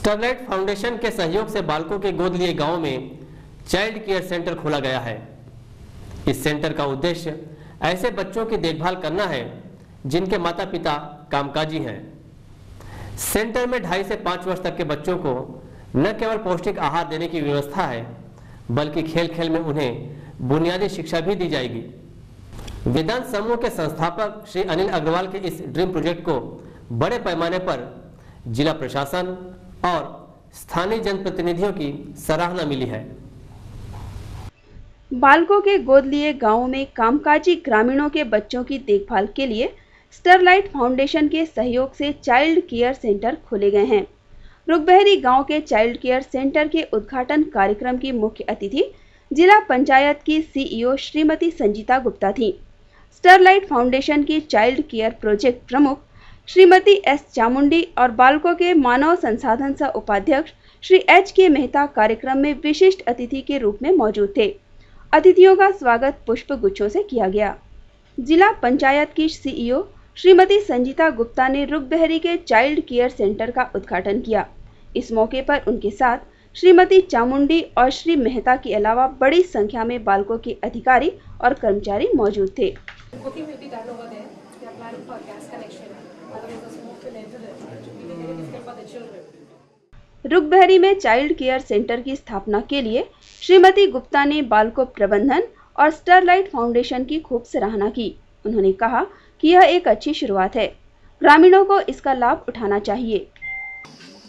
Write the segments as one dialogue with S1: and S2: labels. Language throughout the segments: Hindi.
S1: स्टरलाइट फाउंडेशन के सहयोग से बालकों के गोद लिए गांव में चाइल्ड केयर सेंटर खोला गया है। इस सेंटर का उद्देश्य ऐसे बच्चों की देखभाल करना है जिनके माता पिता कामकाजी हैं। सेंटर में 2.5 से 5 वर्ष तक के बच्चों को न केवल पौष्टिक आहार देने की व्यवस्था है, बल्कि खेल खेल में उन्हें बुनियादी शिक्षा भी दी जाएगी। वेदांत समूह के संस्थापक श्री अनिल अग्रवाल के इस ड्रीम प्रोजेक्ट को बड़े पैमाने पर जिला प्रशासन और स्थानीय जनप्रतिनिधियों की सराहना मिली है।
S2: बालकों के गोद लिए गांवों में कामकाजी ग्रामीणों के बच्चों की देखभाल के लिए स्टरलाइट फाउंडेशन के सहयोग से चाइल्ड केयर सेंटर खोले गए हैं। रुकबहरी गांव के चाइल्ड केयर सेंटर के उद्घाटन कार्यक्रम की मुख्य अतिथि जिला पंचायत की सीईओ श्रीमती संजीता गुप्ता थी। स्टरलाइट फाउंडेशन की चाइल्ड केयर प्रोजेक्ट प्रमुख श्रीमती एस चामुंडी और बालकों के मानव संसाधन सह उपाध्यक्ष श्री एच.के. मेहता कार्यक्रम में विशिष्ट अतिथि के रूप में मौजूद थे। अतिथियों का स्वागत पुष्प गुच्छों से किया गया। जिला पंचायत की सीईओ श्रीमती संजीता गुप्ता ने रुकबहरी के चाइल्ड केयर सेंटर का उद्घाटन किया। इस मौके पर उनके साथ श्रीमती चामुंडी और श्री मेहता के अलावा बड़ी संख्या में बालकों के अधिकारी और कर्मचारी मौजूद थे। रुकबहरी में चाइल्ड केयर सेंटर की स्थापना के लिए श्रीमती गुप्ता ने बालकों प्रबंधन और स्टरलाइट फाउंडेशन की खूब सराहना की। उन्होंने कहा कि यह एक अच्छी शुरुआत है, ग्रामीणों को इसका लाभ उठाना चाहिए।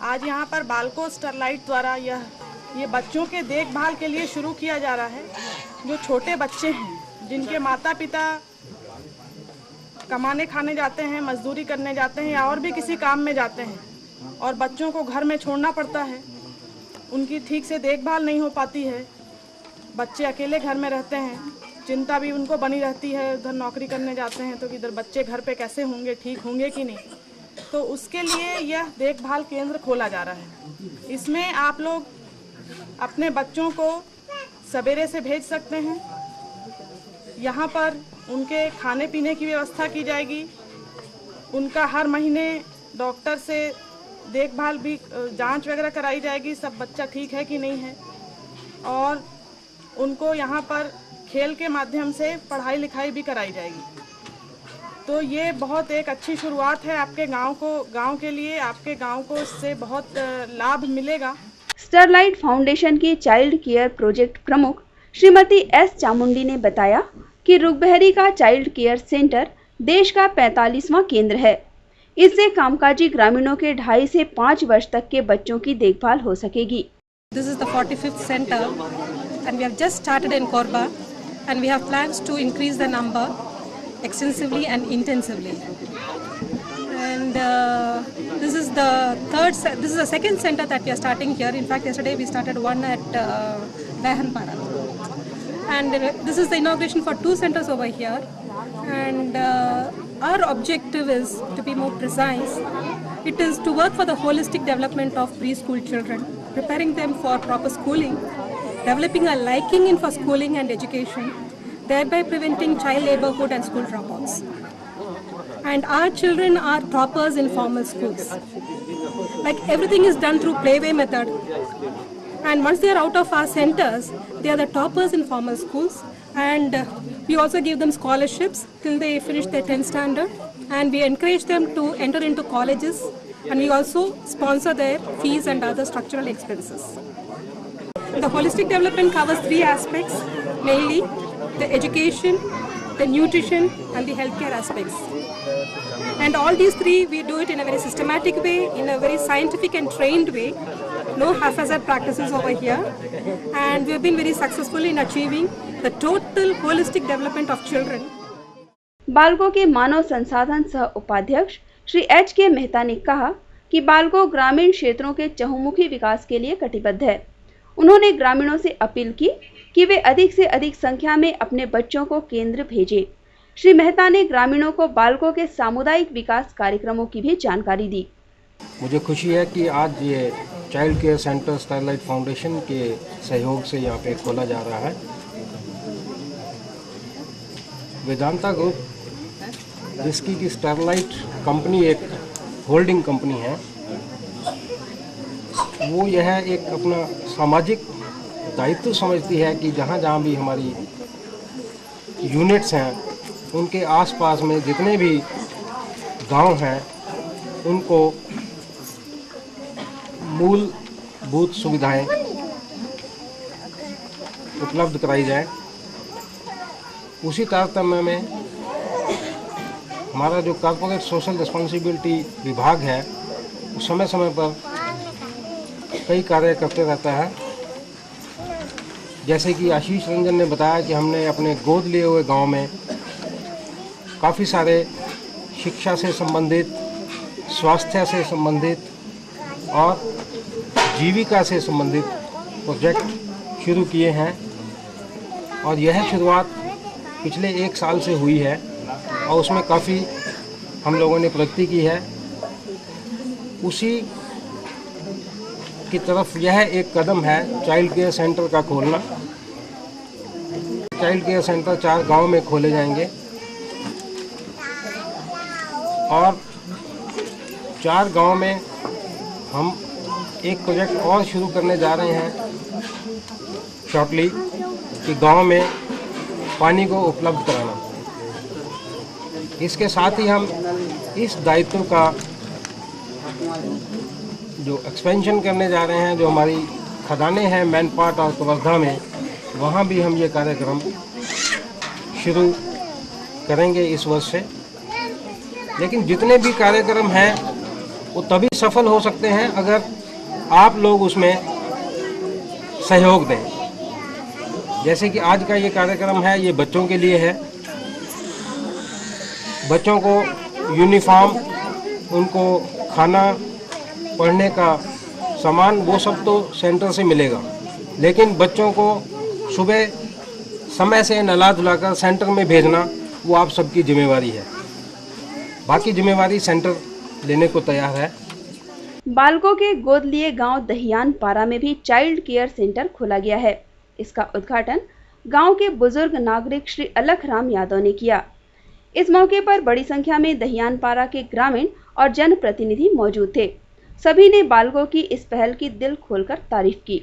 S3: आज यहाँ पर बालकों स्टरलाइट द्वारा ये बच्चों के देखभाल के लिए शुरू किया जा रहा है। जो छोटे बच्चे हैं, जिनके माता पिता कमाने खाने जाते हैं, मजदूरी करने जाते हैं या और भी किसी काम में जाते हैं और बच्चों को घर में छोड़ना पड़ता है, उनकी ठीक से देखभाल नहीं हो पाती है, बच्चे अकेले घर में रहते हैं, चिंता भी उनको बनी रहती है। उधर नौकरी करने जाते हैं तो इधर बच्चे घर पे कैसे होंगे, ठीक होंगे कि नहीं, तो उसके लिए यह देखभाल केंद्र खोला जा रहा है। इसमें आप लोग अपने बच्चों को सवेरे से भेज सकते हैं। यहाँ पर उनके खाने पीने की व्यवस्था की जाएगी। उनका हर महीने डॉक्टर से देखभाल भी, जांच वगैरह कराई जाएगी, सब बच्चा ठीक है कि नहीं है। और उनको यहाँ पर खेल के माध्यम से पढ़ाई लिखाई भी कराई जाएगी। तो ये बहुत एक अच्छी शुरुआत है आपके गांव के लिए। आपके गांव को इससे बहुत लाभ मिलेगा।
S2: स्टरलाइट फाउंडेशन की चाइल्ड केयर प्रोजेक्ट प्रमुख श्रीमती एस चामुंडी ने बताया कि रुकबहरी का चाइल्ड केयर सेंटर देश का 45वां केंद्र है। इससे कामकाजी ग्रामीणों के 2.5 से 5 वर्ष तक के बच्चों की देखभाल हो सकेगी।
S4: This is the 45th center and we have just started in Korba and we have plans to increase the number extensively and intensively. And this is the second center that we are starting here. In fact, yesterday we started one at Dahanpara. And this is the inauguration for 2 centers over here. And our objective is, to be more precise, it is to work for the holistic development of preschool children, preparing them for proper schooling, developing a liking in for schooling and education, thereby preventing child laborhood and school dropouts. And our children are toppers in formal schools. Like everything is done through playway method. And once they are out of our centers, they are the toppers in formal schools. And we also give them scholarships till they finish their 10th standard. And we encourage them to enter into colleges. And we also sponsor their fees and other structural expenses. The holistic development covers 3 aspects, mainly the education, the nutrition and the healthcare aspects. And all these 3 we do it in a very systematic way, in a very scientific and trained way. No haphazard practices over here. And we have been very successful in achieving the total holistic development of children.
S2: बालकों के मानव संसाधन सह उपाध्यक्ष श्री एच.के. मेहता ने कहा कि बालकों ग्रामीण क्षेत्रों के चहुमुखी विकास के लिए कटिबद्ध है। उन्होंने ग्रामीणों से अपील की कि वे अधिक से अधिक संख्या में अपने बच्चों को केंद्र भेजें। श्री मेहता ने ग्रामीणों को बालकों के सामुदायिक विकास कार्यक्रमों की भी जानकारी दी।
S5: मुझे खुशी है कि आज ये child care centre Sterlite foundation के सहयोग से यहाँ पे खोला जा रहा है। वेदांता ग्रुप, जिसकी की स्टरलाइट कंपनी एक होल्डिंग कंपनी है, वो यह एक अपना सामाजिक दायित्व समझती है कि जहाँ जहाँ भी हमारी यूनिट्स हैं उनके आसपास में जितने भी गांव हैं उनको मूलभूत सुविधाएं उपलब्ध कराई जाए। उसी तारतम्य में हमारा जो कॉर्पोरेट सोशल रिस्पॉन्सिबिलिटी विभाग है वो समय समय पर कई कार्य करते रहता है। जैसे कि आशीष रंजन ने बताया कि हमने अपने गोद लिए हुए गांव में काफ़ी सारे शिक्षा से संबंधित, स्वास्थ्य से संबंधित और जीविका से संबंधित प्रोजेक्ट शुरू किए हैं और यह शुरुआत पिछले 1 साल से हुई है और उसमें काफ़ी हम लोगों ने प्रगति की है। उसी की तरफ यह एक कदम है चाइल्ड केयर सेंटर का खोलना। चाइल्ड केयर सेंटर 4 गांव में खोले जाएंगे और 4 गांव में हम एक प्रोजेक्ट और शुरू करने जा रहे हैं शॉर्टली कि गांव में पानी को उपलब्ध कराना। इसके साथ ही हम इस दायित्व का जो एक्सपेंशन करने जा रहे हैं, जो हमारी खदानें हैं मैनपाट और कवर्धा में, वहाँ भी हम ये कार्यक्रम शुरू करेंगे इस वर्ष से। लेकिन जितने भी कार्यक्रम हैं वो तभी सफल हो सकते हैं अगर आप लोग उसमें सहयोग दें। जैसे कि आज का ये कार्यक्रम है, ये बच्चों के लिए है। बच्चों को यूनिफॉर्म, उनको खाना, पढ़ने का सामान, वो सब तो सेंटर से मिलेगा, लेकिन बच्चों को सुबह समय से नहला धुलाकर सेंटर में भेजना वो आप सबकी जिम्मेवारी है। बाकी जिम्मेवारी सेंटर लेने को तैयार है।
S2: बालकों के गोद लिए गांव दहियान पारा में भी चाइल्ड केयर सेंटर खोला गया है। इसका उद्घाटन गांव के बुजुर्ग नागरिक श्री अलख राम यादव ने किया। इस मौके पर बड़ी संख्या में दहियान पारा के ग्रामीण और जनप्रतिनिधि मौजूद थे। सभी ने बालकों की इस पहल की दिल खोलकर तारीफ की।